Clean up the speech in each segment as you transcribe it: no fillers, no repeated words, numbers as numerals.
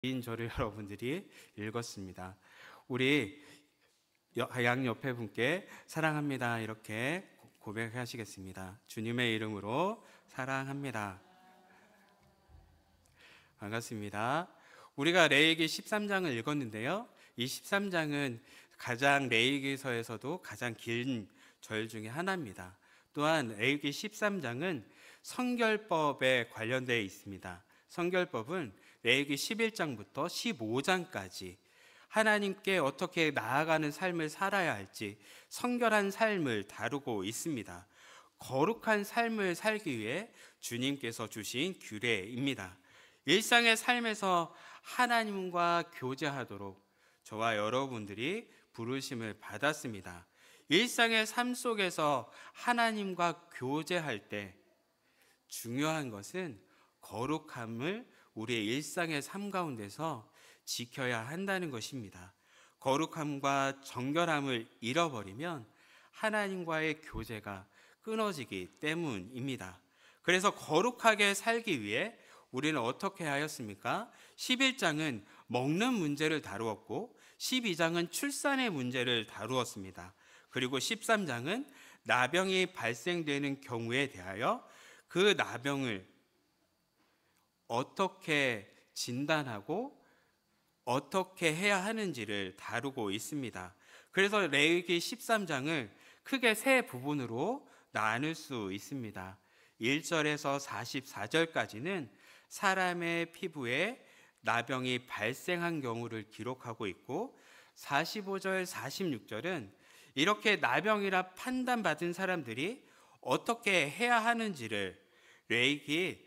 인절을 여러분들이 읽었습니다. 우리 양 옆에 분께 사랑합니다 이렇게 고백하시겠습니다. 주님의 이름으로 사랑합니다. 반갑습니다. 우리가 레위기 13장을 읽었는데요. 이 13장은 가장 레위기서에서도 가장 긴 절 중에 하나입니다. 또한 레위기 13장은 성결법에 관련되어 있습니다. 성결법은 레위기 11장부터 15장까지 하나님께 어떻게 나아가는 삶을 살아야 할지 성결한 삶을 다루고 있습니다. 거룩한 삶을 살기 위해 주님께서 주신 규례입니다. 일상의 삶에서 하나님과 교제하도록 저와 여러분들이 부르심을 받았습니다. 일상의 삶 속에서 하나님과 교제할 때 중요한 것은 거룩함을 우리의 일상의 삶 가운데서 지켜야 한다는 것입니다. 거룩함과 정결함을 잃어버리면 하나님과의 교제가 끊어지기 때문입니다. 그래서 거룩하게 살기 위해 우리는 어떻게 하였습니까? 11장은 먹는 문제를 다루었고 12장은 출산의 문제를 다루었습니다. 그리고 13장은 나병이 발생되는 경우에 대하여 그 나병을 어떻게 진단하고 어떻게 해야 하는지를 다루고 있습니다. 그래서 레위기 13장을 크게 세 부분으로 나눌 수 있습니다. 1절에서 44절까지는 사람의 피부에 나병이 발생한 경우를 기록하고 있고 45절, 46절은 이렇게 나병이라 판단받은 사람들이 어떻게 해야 하는지를 레위기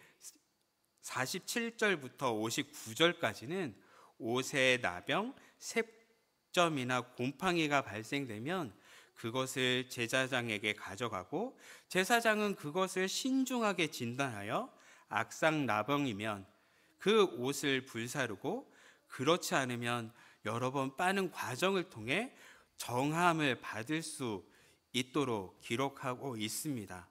47절부터 59절까지는 옷에 나병, 색점이나 곰팡이가 발생되면 그것을 제사장에게 가져가고 제사장은 그것을 신중하게 진단하여 악상 나병이면 그 옷을 불사르고 그렇지 않으면 여러 번 빠는 과정을 통해 정함을 받을 수 있도록 기록하고 있습니다.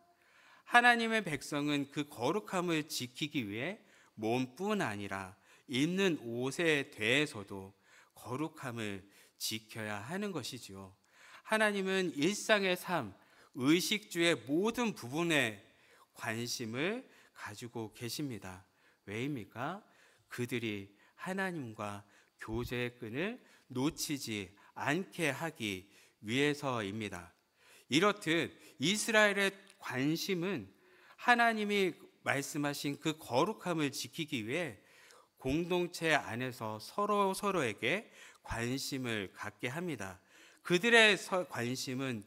하나님의 백성은 그 거룩함을 지키기 위해 몸뿐 아니라 입는 옷에 대해서도 거룩함을 지켜야 하는 것이지요. 하나님은 일상의 삶, 의식주의 모든 부분에 관심을 가지고 계십니다. 왜입니까? 그들이 하나님과 교제의 끈을 놓치지 않게 하기 위해서입니다. 이렇듯 이스라엘의 관심은 하나님이 말씀하신 그 거룩함을 지키기 위해 공동체 안에서 서로에게 관심을 갖게 합니다. 그들의 관심은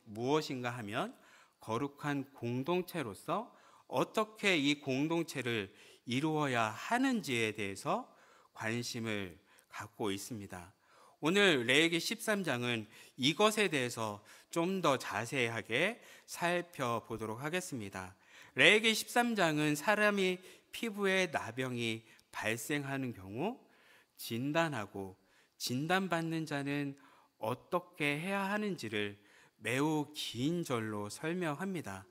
무엇인가 하면 거룩한 공동체로서 어떻게 이 공동체를 이루어야 하는지에 대해서 관심을 갖고 있습니다. 오늘 레위기 13장은 이것에 대해서 좀 더 자세하게 살펴보도록 하겠습니다. 레위기 13장은 사람이 피부에 나병이 발생하는 경우 진단하고 진단받는 자는 어떻게 해야 하는지를 매우 긴 절로 설명합니다.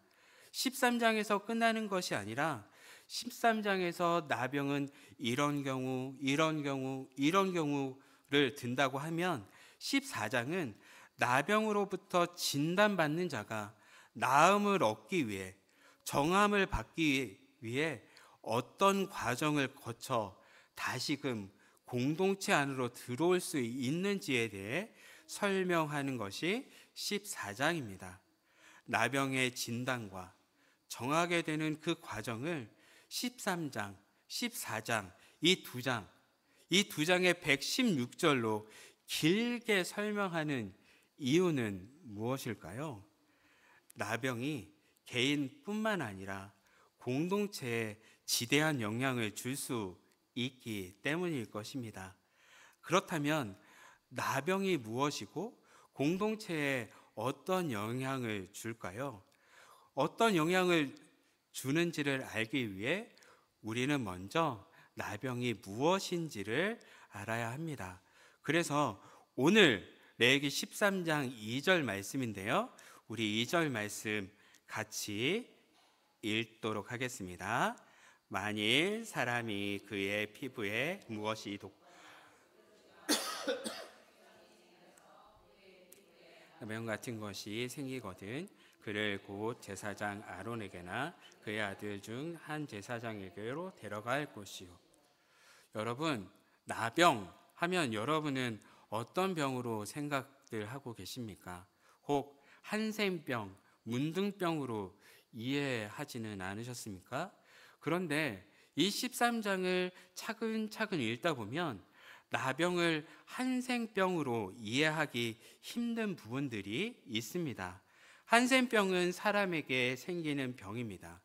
13장에서 끝나는 것이 아니라 13장에서 나병은 이런 경우, 이런 경우, 이런 경우를 든다고 하면 14장은 나병으로부터 진단받는 자가 나음을 얻기 위해 정함을 받기 위해 어떤 과정을 거쳐 다시금 공동체 안으로 들어올 수 있는지에 대해 설명하는 것이 14장입니다. 나병의 진단과 정하게 되는 그 과정을 13장, 14장, 이 두 장의 116절로 길게 설명하는 이유는 무엇일까요? 나병이 개인뿐만 아니라 공동체에 지대한 영향을 줄 수 있기 때문일 것입니다. 그렇다면 나병이 무엇이고 공동체에 어떤 영향을 줄까요? 어떤 영향을 주는지를 알기 위해 우리는 먼저 나병이 무엇인지를 알아야 합니다. 그래서 오늘 레위기 13장 2절 말씀인데요. 우리 2절 말씀 같이 읽도록 하겠습니다. 만일 사람이 그의 피부에 무엇이 나병 같은 것이 생기거든 그를 곧 제사장 아론에게나 그의 아들 중 한 제사장에게로 데려갈 것이요. 여러분, 나병 하면 여러분은 어떤 병으로 생각들 하고 계십니까? 혹 한센병, 문둥병으로 이해하지는 않으셨습니까? 그런데 이 13장을 차근차근 읽다 보면 나병을 한센병으로 이해하기 힘든 부분들이 있습니다. 한센병은 사람에게 생기는 병입니다.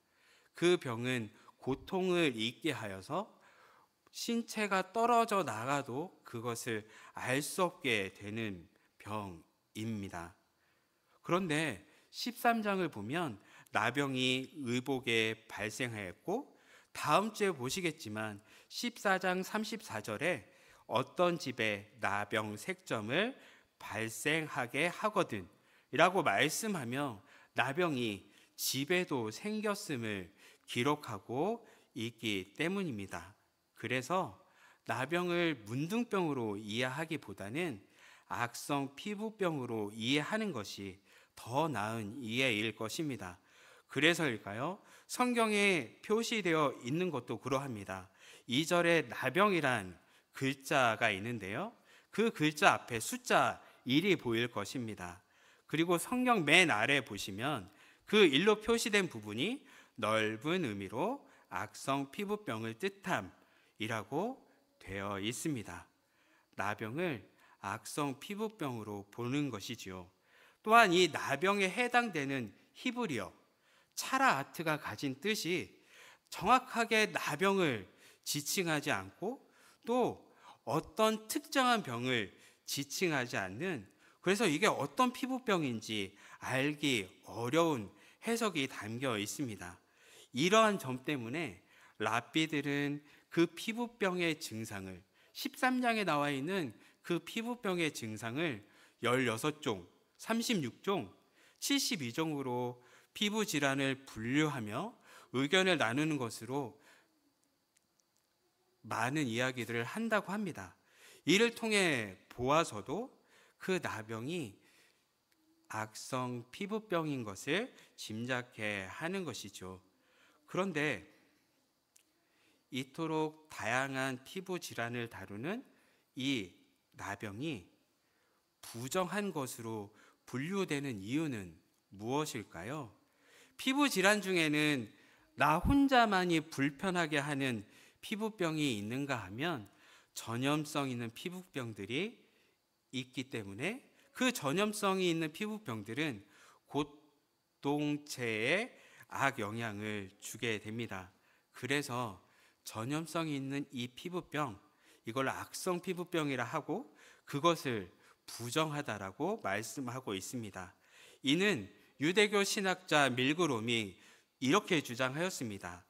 그 병은 고통을 잊게 하여서 신체가 떨어져 나가도 그것을 알 수 없게 되는 병입니다. 그런데 13장을 보면 나병이 의복에 발생하였고 다음 주에 보시겠지만 14장 34절에 어떤 집에 나병 색점을 발생하게 하거든 이라고 말씀하며 나병이 집에도 생겼음을 기록하고 있기 때문입니다. 그래서 나병을 문둥병으로 이해하기보다는 악성 피부병으로 이해하는 것이 더 나은 이해일 것입니다. 그래서일까요? 성경에 표시되어 있는 것도 그러합니다. 2절에 나병이란 글자가 있는데요. 그 글자 앞에 숫자 1이 보일 것입니다. 그리고 성경 맨 아래 보시면 그 일로 표시된 부분이 넓은 의미로 악성 피부병을 뜻함이라고 되어 있습니다. 나병을 악성 피부병으로 보는 것이지요. 또한 이 나병에 해당되는 히브리어 차라아트가 가진 뜻이 정확하게 나병을 지칭하지 않고 또 어떤 특정한 병을 지칭하지 않는, 그래서 이게 어떤 피부병인지 알기 어려운 해석이 담겨 있습니다. 이러한 점 때문에 랍비들은 그 피부병의 증상을 13장에 나와 있는 그 피부병의 증상을 16종, 36종, 72종으로 피부 질환을 분류하며 의견을 나누는 것으로 많은 이야기들을 한다고 합니다. 이를 통해 보아서도 그 나병이 악성 피부병인 것을 짐작해 하는 것이죠. 그런데 이토록 다양한 피부 질환을 다루는 이 나병이 부정한 것으로 분류되는 이유는 무엇일까요? 피부 질환 중에는 나 혼자만이 불편하게 하는 피부병이 있는가 하면 전염성 있는 피부병들이 있기 때문에 그 전염성이 있는 피부병들은 공동체에 악영향을 주게 됩니다. 그래서 전염성이 있는 이 피부병, 이걸 악성 피부병이라 하고 그것을 부정하다라고 말씀하고 있습니다. 이는 유대교 신학자 밀그롬이 이렇게 주장하였습니다.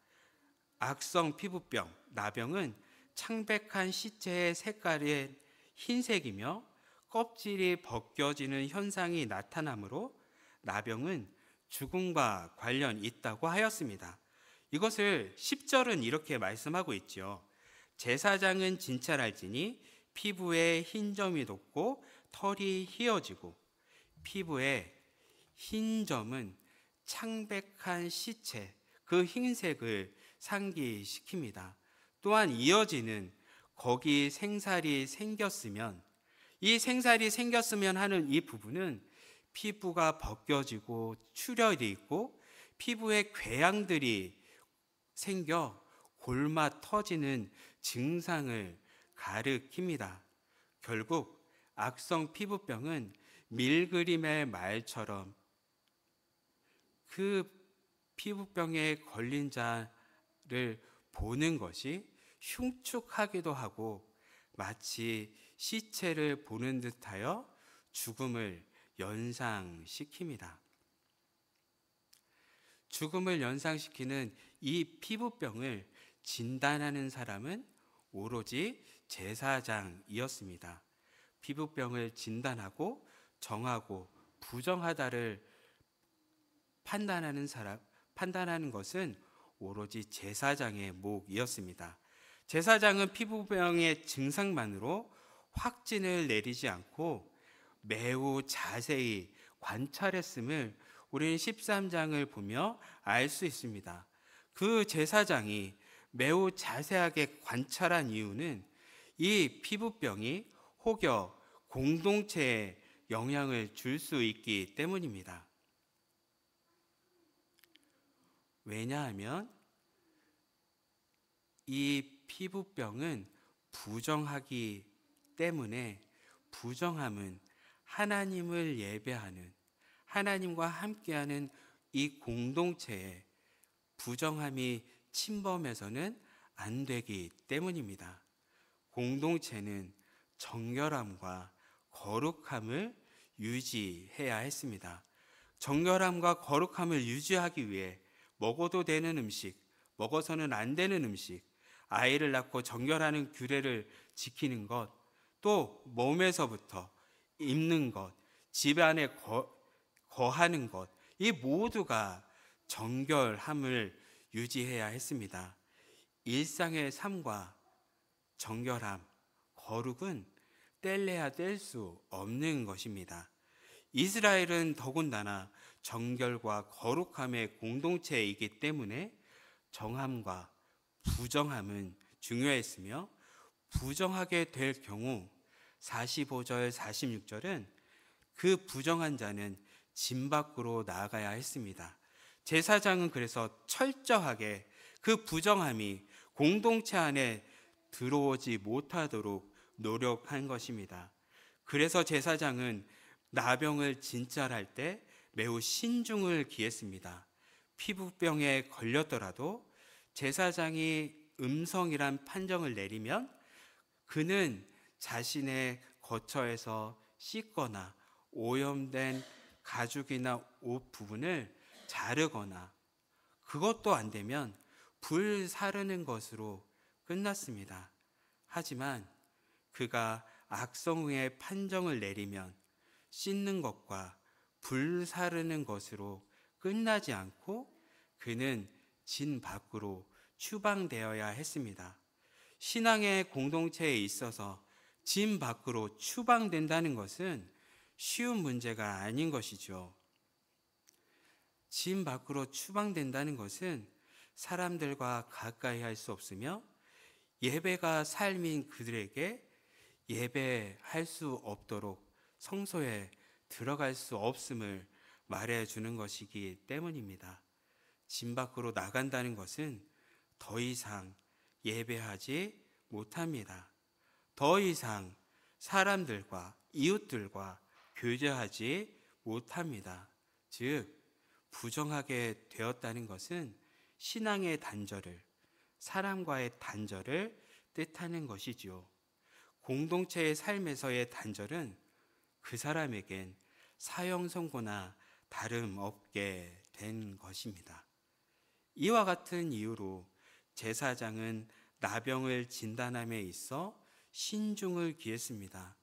악성 피부병, 나병은 창백한 시체의 색깔이 흰색이며 껍질이 벗겨지는 현상이 나타나므로 나병은 죽음과 관련 있다고 하였습니다. 이것을 10절은 이렇게 말씀하고 있죠. 제사장은 진찰할지니 피부에 흰 점이 돋고 털이 휘어지고, 피부에 흰 점은 창백한 시체, 그 흰색을 상기시킵니다. 또한 이어지는 거기 생살이 생겼으면, 이 생살이 생겼으면 하는 이 부분은 피부가 벗겨지고 출혈이 있고 피부에 궤양들이 생겨 골마 터지는 증상을 가리킵니다. 결국 악성 피부병은 밀그림의 말처럼 그 피부병에 걸린 자를 보는 것이 흉측하기도 하고 마치 시체를 보는 듯하여 죽음을 연상시킵니다. 죽음을 연상시키는 이 피부병을 진단하는 사람은 오로지 제사장이었습니다. 피부병을 진단하고 정하고 부정하다를 판단하는 것은 오로지 제사장의 몫이었습니다. 제사장은 피부병의 증상만으로 확진을 내리지 않고 매우 자세히 관찰했음을 우리는 13장을 보며 알 수 있습니다. 그 제사장이 매우 자세하게 관찰한 이유는 이 피부병이 혹여 공동체에 영향을 줄 수 있기 때문입니다. 왜냐하면 이 피부병은 부정하기 때문에, 부정함은 하나님을 예배하는, 하나님과 함께하는 이 공동체에 부정함이 침범해서는 안 되기 때문입니다. 공동체는 정결함과 거룩함을 유지해야 했습니다. 정결함과 거룩함을 유지하기 위해 먹어도 되는 음식, 먹어서는 안 되는 음식, 아이를 낳고 정결하는 규례를 지키는 것, 또 몸에서부터 입는 것, 집 안에 거하는 것, 이 모두가 정결함을 유지해야 했습니다. 일상의 삶과 정결함, 거룩은 뗄래야 뗄 수 없는 것입니다. 이스라엘은 더군다나 정결과 거룩함의 공동체이기 때문에 정함과 부정함은 중요했으며, 부정하게 될 경우 45절 46절은 그 부정한 자는 진 밖으로 나가야 했습니다. 제사장은 그래서 철저하게 그 부정함이 공동체 안에 들어오지 못하도록 노력한 것입니다. 그래서 제사장은 나병을 진찰할 때 매우 신중을 기했습니다. 피부병에 걸렸더라도 제사장이 음성이란 판정을 내리면 그는 자신의 거처에서 씻거나 오염된 가죽이나 옷 부분을 자르거나, 그것도 안 되면 불 사르는 것으로 끝났습니다. 하지만 그가 악성의 판정을 내리면 씻는 것과 불 사르는 것으로 끝나지 않고 그는 진 밖으로 추방되어야 했습니다. 신앙의 공동체에 있어서 진 밖으로 추방된다는 것은 쉬운 문제가 아닌 것이죠. 진 밖으로 추방된다는 것은 사람들과 가까이 할 수 없으며 예배가 삶인 그들에게 예배할 수 없도록 성소에 들어갈 수 없음을 말해주는 것이기 때문입니다. 진 밖으로 나간다는 것은 더 이상 예배하지 못합니다. 더 이상 사람들과 이웃들과 교제하지 못합니다. 즉, 부정하게 되었다는 것은 신앙의 단절을, 사람과의 단절을 뜻하는 것이지요. 공동체의 삶에서의 단절은 그 사람에겐 사형 선고나 다름없게 된 것입니다. 이와 같은 이유로 제사장은 나병을 진단함에 있어 신중을 기했습니다.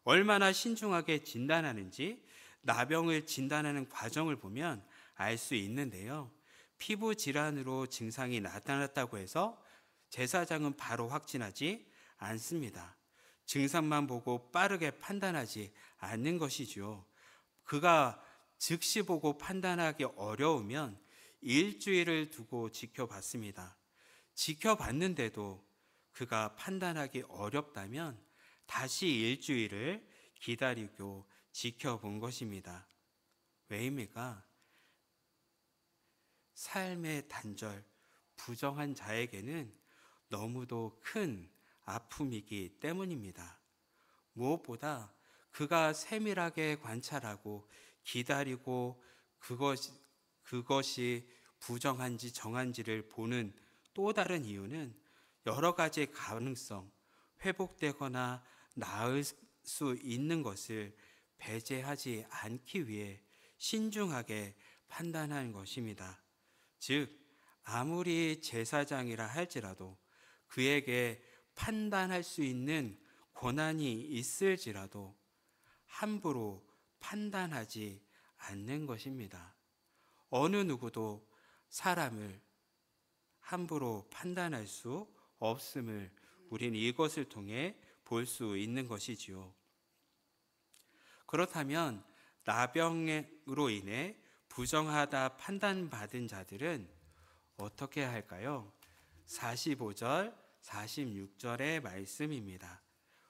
얼마나 신중하게 진단하는지 나병을 진단하는 과정을 보면 알 수 있는데요. 피부 질환으로 증상이 나타났다고 해서 제사장은 바로 확진하지 않습니다. 증상만 보고 빠르게 판단하지 않는 것이죠. 그가 즉시 보고 판단하기 어려우면 일주일을 두고 지켜봤습니다. 지켜봤는데도 그가 판단하기 어렵다면 다시 일주일을 기다리고 지켜본 것입니다. 왜입니까? 삶의 단절, 부정한 자에게는 너무도 큰 아픔이기 때문입니다. 무엇보다 그가 세밀하게 관찰하고 기다리고 그것이 부정한지 정한지를 보는 또 다른 이유는 여러 가지 가능성, 회복되거나 나을 수 있는 것을 배제하지 않기 위해 신중하게 판단한 것입니다. 즉, 아무리 제사장이라 할지라도 그에게 판단할 수 있는 권한이 있을지라도 함부로 판단하지 않는 것입니다. 어느 누구도 사람을 함부로 판단할 수 없음을 우리는 이것을 통해 볼 수 있는 것이지요. 그렇다면 나병으로 인해 부정하다 판단받은 자들은 어떻게 할까요? 45절, 46절의 말씀입니다.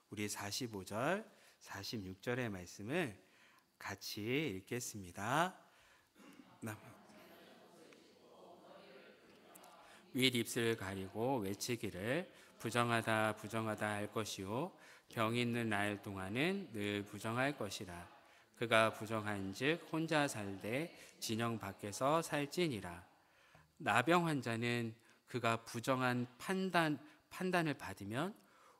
우리 45절, 46절의 말씀을 같이 읽겠습니다. 윗입술을 가리고 외치기를 부정하다 부정하다 할 것이요 병 있는 날 동안은 늘 부정할 것이라. 그가 부정한즉 혼자 살되 진영 밖에서 살지니라. 나병 환자는 그가 부정한 판단을 받으면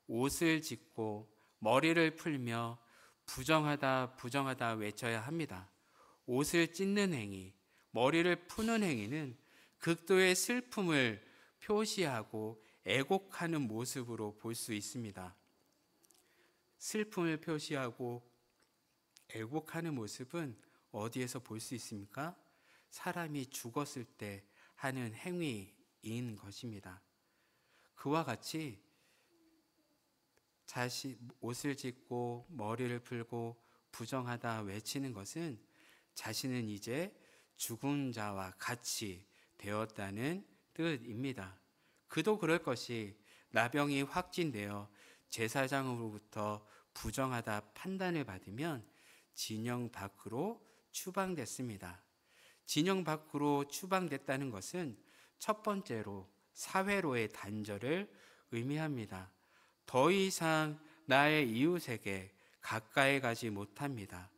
옷을 찢고 머리를 풀며 부정하다 부정하다 외쳐야 합니다. 옷을 찢는 행위, 머리를 푸는 행위는 극도의 슬픔을 표시하고 애곡하는 모습으로 볼 수 있습니다. 슬픔을 표시하고 애곡하는 모습은 어디에서 볼 수 있습니까? 사람이 죽었을 때 하는 행위인 것입니다. 그와 같이 옷을 찢고 머리를 풀고 부정하다 외치는 것은 자신은 이제 죽은 자와 같이 되었다는 뜻입니다. 그도 그럴 것이 나병이 확진되어 제사장으로부터 부정하다 판단을 받으면 진영 밖으로 추방됐습니다. 진영 밖으로 추방됐다는 것은 첫 번째로 사회로의 단절을 의미합니다. 더 이상 나의 이웃에게 가까이 가지 못합니다.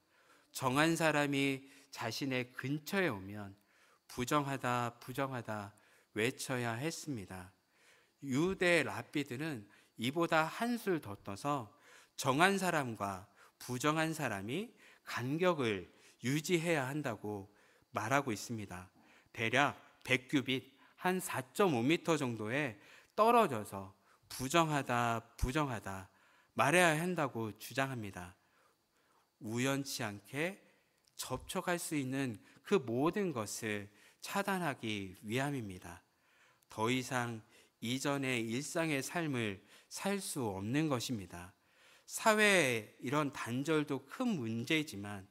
정한 사람이 자신의 근처에 오면 부정하다 부정하다 외쳐야 했습니다. 유대 랍비들은 이보다 한술 더 떠서 정한 사람과 부정한 사람이 간격을 유지해야 한다고 말하고 있습니다. 대략 100규빗 한 4.5m 정도에 떨어져서 부정하다 부정하다 말해야 한다고 주장합니다. 우연치 않게 접촉할 수 있는 그 모든 것을 차단하기 위함입니다. 더 이상 이전의 일상의 삶을 살 수 없는 것입니다. 사회의 이런 단절도 큰 문제이지만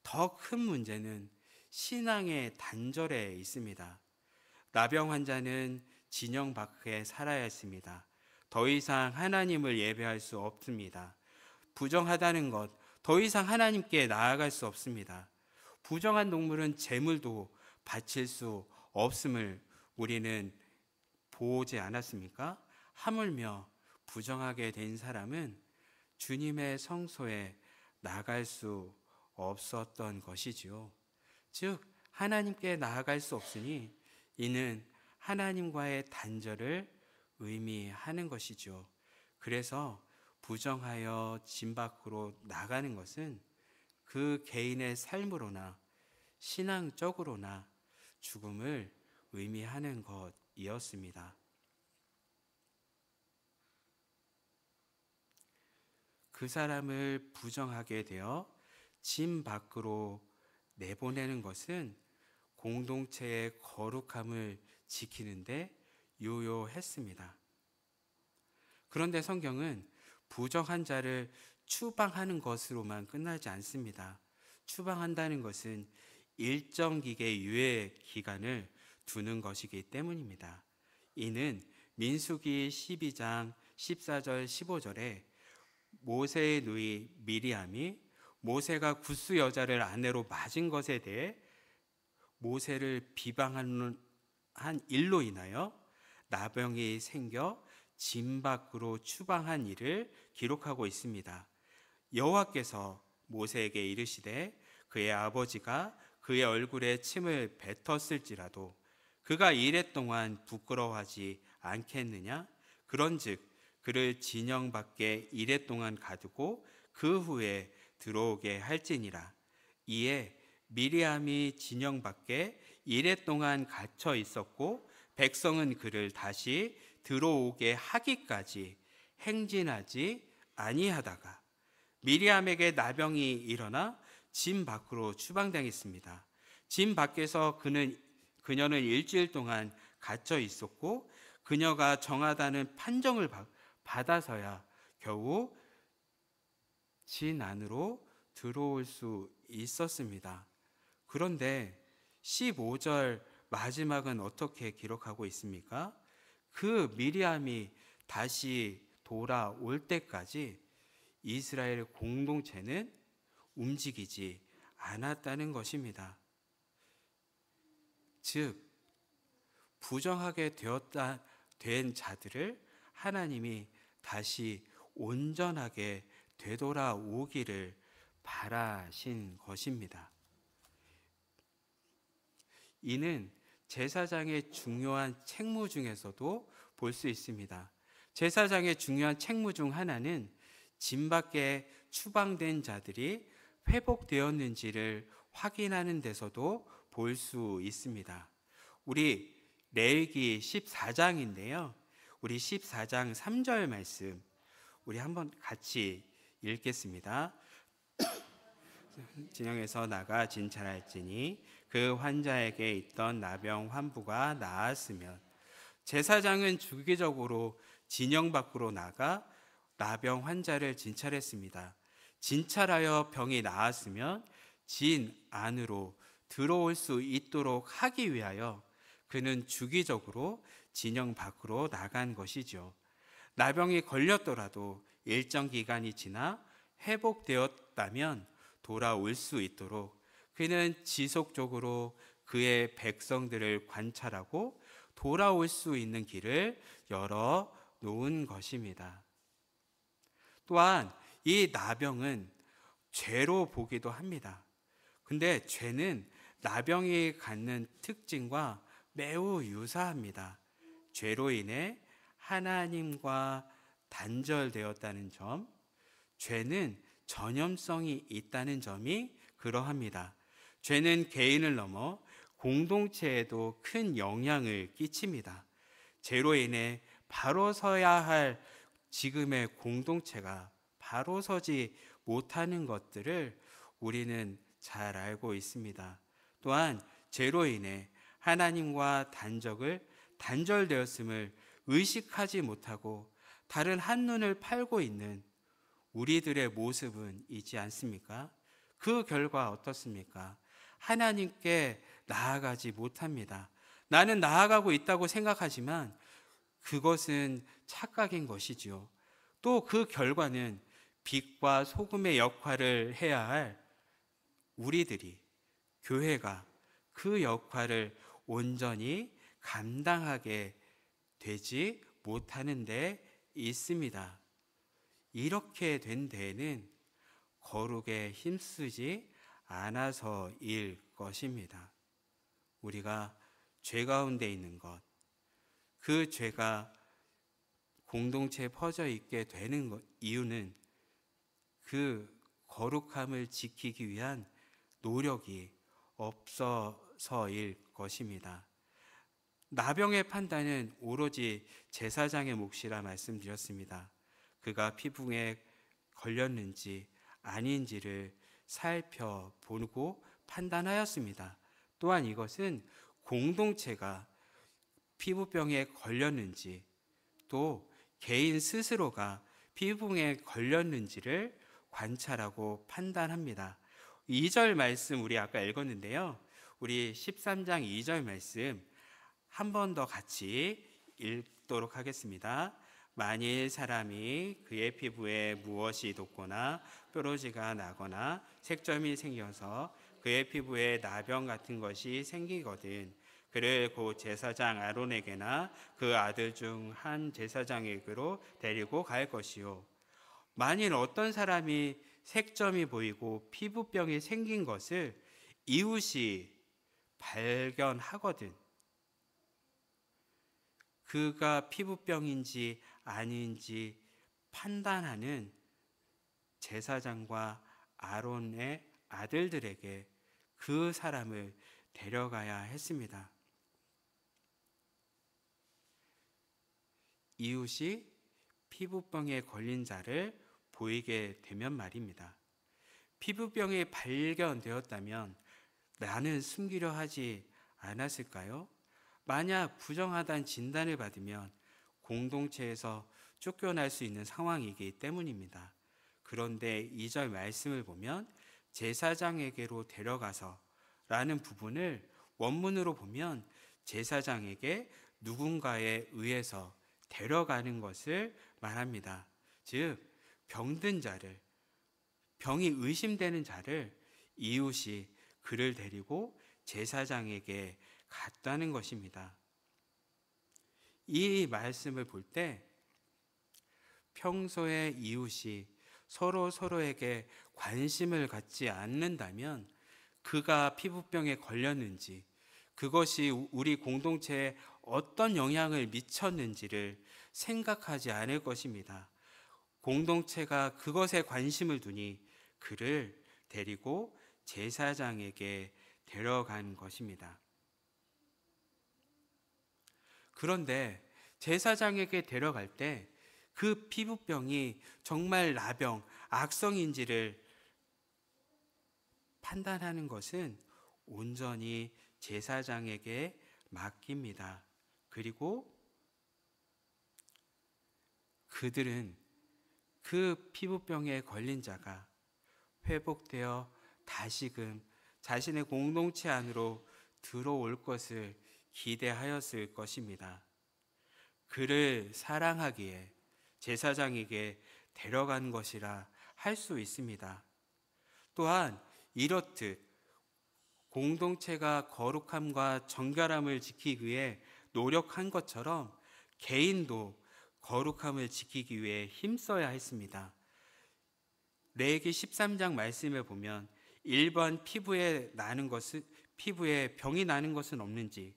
더 큰 문제는 신앙의 단절에 있습니다. 나병 환자는 진영 밖에 살아야 했습니다. 더 이상 하나님을 예배할 수 없습니다. 부정하다는 것, 더 이상 하나님께 나아갈 수 없습니다. 부정한 동물은 제물도 바칠 수 없음을 우리는 보지 않았습니까? 하물며 부정하게 된 사람은 주님의 성소에 나갈 수 없었던 것이지요. 즉 하나님께 나아갈 수 없으니 이는 하나님과의 단절을 의미하는 것이죠. 그래서 부정하여 진 밖으로 나가는 것은 그 개인의 삶으로나 신앙적으로나 죽음을 의미하는 것이었습니다. 그 사람을 부정하게 되어 진 밖으로 내보내는 것은 공동체의 거룩함을 지키는데 유효했습니다. 그런데 성경은 부정한 자를 추방하는 것으로만 끝나지 않습니다. 추방한다는 것은 일정 기계의 유예 기간을 두는 것이기 때문입니다. 이는 민수기 12장 14절 15절에 모세의 누이 미리암이 모세가 굿수 여자를 아내로 맞은 것에 대해 모세를 비방하는 한 일로 인하여 나병이 생겨 진 밖으로 추방한 일을 기록하고 있습니다. 여호와께서 모세에게 이르시되 그의 아버지가 그의 얼굴에 침을 뱉었을지라도 그가 이래 동안 부끄러워하지 않겠느냐? 그런즉 그를 진영 밖에 이래 동안 가두고 그 후에 들어오게 할지니라. 이에 미리암이 진영 밖에 이래 동안 갇혀 있었고 백성은 그를 다시 들어오게 하기까지 행진하지 아니하다가 미리암에게 나병이 일어나 진 밖으로 추방당했습니다. 진 밖에서 그녀는 일주일 동안 갇혀 있었고 그녀가 정하다는 판정을 받아서야 겨우 진 안으로 들어올 수 있었습니다. 그런데 15절 마지막은 어떻게 기록하고 있습니까? 그 미리암이 다시 돌아올 때까지 이스라엘 공동체는 움직이지 않았다는 것입니다. 즉, 부정하게 된 자들을 하나님이 다시 온전하게 되돌아오기를 바라신 것입니다. 이는 제사장의 중요한 책무 중에서도 볼 수 있습니다. 제사장의 중요한 책무 중 하나는 진 밖에 추방된 자들이 회복되었는지를 확인하는 데서도 볼 수 있습니다. 우리 레위기 14장인데요. 우리 14장 3절 말씀 우리 한번 같이 읽겠습니다. 진영에서 나가 진찰할지니 그 환자에게 있던 나병 환부가 나았으면 제사장은 주기적으로 진영 밖으로 나가 나병 환자를 진찰했습니다. 진찰하여 병이 나았으면 진 안으로 들어올 수 있도록 하기 위하여 그는 주기적으로 진영 밖으로 나간 것이죠. 나병이 걸렸더라도 일정 기간이 지나 회복되었다면 돌아올 수 있도록 그는 지속적으로 그의 백성들을 관찰하고 돌아올 수 있는 길을 열어 놓은 것입니다. 또한 이 나병은 죄로 보기도 합니다. 근데 죄는 나병이 갖는 특징과 매우 유사합니다. 죄로 인해 하나님과 단절되었다는 점, 죄는 전염성이 있다는 점이 그러합니다. 죄는 개인을 넘어 공동체에도 큰 영향을 끼칩니다. 죄로 인해 바로 서야 할 지금의 공동체가 바로 서지 못하는 것들을 우리는 잘 알고 있습니다. 또한 죄로 인해 하나님과 단절되었음을 의식하지 못하고 다른 한눈을 팔고 있는 우리들의 모습은 있지 않습니까? 그 결과 어떻습니까? 하나님께 나아가지 못합니다. 나는 나아가고 있다고 생각하지만 그것은 착각인 것이지요. 또 그 결과는 빛과 소금의 역할을 해야 할 우리들이, 교회가 그 역할을 온전히 감당하게 되지 못하는 데 있습니다. 이렇게 된 데에는 거룩에 힘쓰지 않아서일 것입니다. 우리가 죄 가운데 있는 것, 그 죄가 공동체에 퍼져 있게 되는 이유는 그 거룩함을 지키기 위한 노력이 없어서일 것입니다. 나병의 판단은 오로지 제사장의 몫이라 말씀드렸습니다. 그가 피부에 걸렸는지 아닌지를 살펴보고 판단하였습니다. 또한 이것은 공동체가 피부병에 걸렸는지 또 개인 스스로가 피부병에 걸렸는지를 관찰하고 판단합니다. 2절 말씀 우리 아까 읽었는데요. 우리 13장 2절 말씀 한 번 더 같이 읽도록 하겠습니다. 만일 사람이 그의 피부에 무엇이 돋거나 뾰루지가 나거나 색점이 생겨서 그의 피부에 나병 같은 것이 생기거든 그를 곧 제사장 아론에게나 그 아들 중 한 제사장에게로 데리고 갈 것이요. 만일 어떤 사람이 색점이 보이고 피부병이 생긴 것을 이웃이 발견하거든 그가 피부병인지 아닌지 판단하는 제사장과 아론의 아들들에게 그 사람을 데려가야 했습니다. 이웃이 피부병에 걸린 자를 보이게 되면 말입니다. 피부병이 발견되었다면 나는 숨기려 하지 않았을까요? 만약 부정하다는 진단을 받으면 공동체에서 쫓겨날 수 있는 상황이기 때문입니다. 그런데 2절 말씀을 보면 제사장에게로 데려가서 라는 부분을 원문으로 보면 제사장에게 누군가에 의해서 데려가는 것을 말합니다. 즉 병든 자를, 병이 의심되는 자를 이웃이 그를 데리고 제사장에게 갔다는 것입니다. 이 말씀을 볼 때 평소에 이웃이 서로 서로에게 관심을 갖지 않는다면 그가 피부병에 걸렸는지, 그것이 우리 공동체에 어떤 영향을 미쳤는지를 생각하지 않을 것입니다. 공동체가 그것에 관심을 두니 그를 데리고 제사장에게 데려간 것입니다. 그런데 제사장에게 데려갈 때 그 피부병이 정말 나병, 악성인지를 판단하는 것은 온전히 제사장에게 맡깁니다. 그리고 그들은 그 피부병에 걸린 자가 회복되어 다시금 자신의 공동체 안으로 들어올 것을 기대하였을 것입니다. 그를 사랑하기에 제사장에게 데려간 것이라 할 수 있습니다. 또한 이렇듯 공동체가 거룩함과 정결함을 지키기 위해 노력한 것처럼 개인도 거룩함을 지키기 위해 힘써야 했습니다. 레위기 13장 말씀에 보면 1번 피부에 병이 나는 것은 없는지,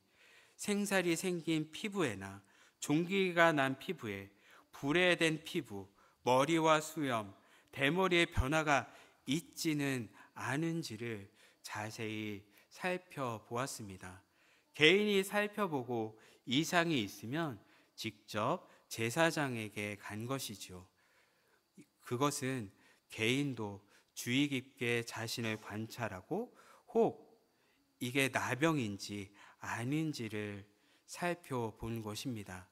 생살이 생긴 피부에나 종기가 난 피부에, 불에된 피부, 머리와 수염, 대머리의 변화가 있지는 않은지를 자세히 살펴보았습니다. 개인이 살펴보고 이상이 있으면 직접 제사장에게 간 것이죠. 그것은 개인도 주의 깊게 자신을 관찰하고 혹 이게 나병인지 아닌지를 살펴본 것입니다.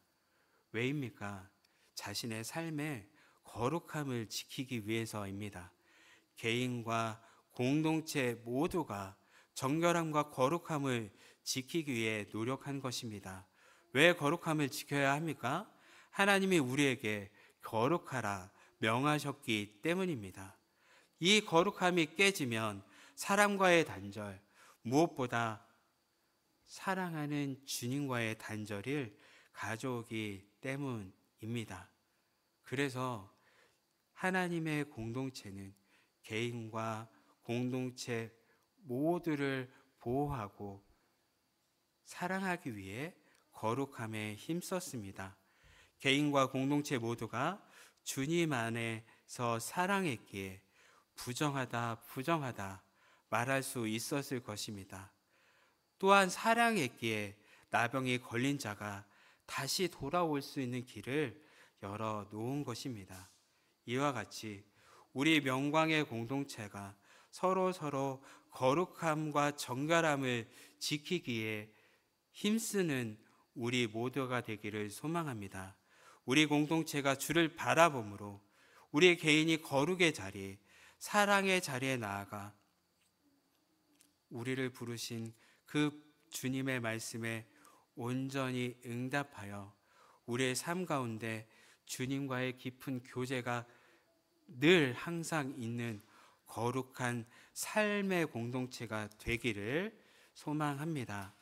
왜입니까? 자신의 삶의 거룩함을 지키기 위해서입니다. 개인과 공동체 모두가 정결함과 거룩함을 지키기 위해 노력한 것입니다. 왜 거룩함을 지켜야 합니까? 하나님이 우리에게 거룩하라 명하셨기 때문입니다. 이 거룩함이 깨지면 사람과의 단절, 무엇보다 사랑하는 주님과의 단절을 가져오기 때문입니다. 그래서 하나님의 공동체는 개인과 공동체 모두를 보호하고 사랑하기 위해 거룩함에 힘썼습니다. 개인과 공동체 모두가 주님 안에서 사랑했기에 부정하다 말할 수 있었을 것입니다. 또한 사랑했기에 나병이 걸린 자가 다시 돌아올 수 있는 길을 열어 놓은 것입니다. 이와 같이 우리 명광의 공동체가 서로 거룩함과 정결함을 지키기에 힘쓰는 우리 모두가 되기를 소망합니다. 우리 공동체가 주를 바라봄으로 우리 개인이 거룩의 자리, 사랑의 자리에 나아가 우리를 부르신 그 주님의 말씀에 온전히 응답하여 우리의 삶 가운데 주님과의 깊은 교제가 늘 항상 있는 거룩한 삶의 공동체가 되기를 소망합니다.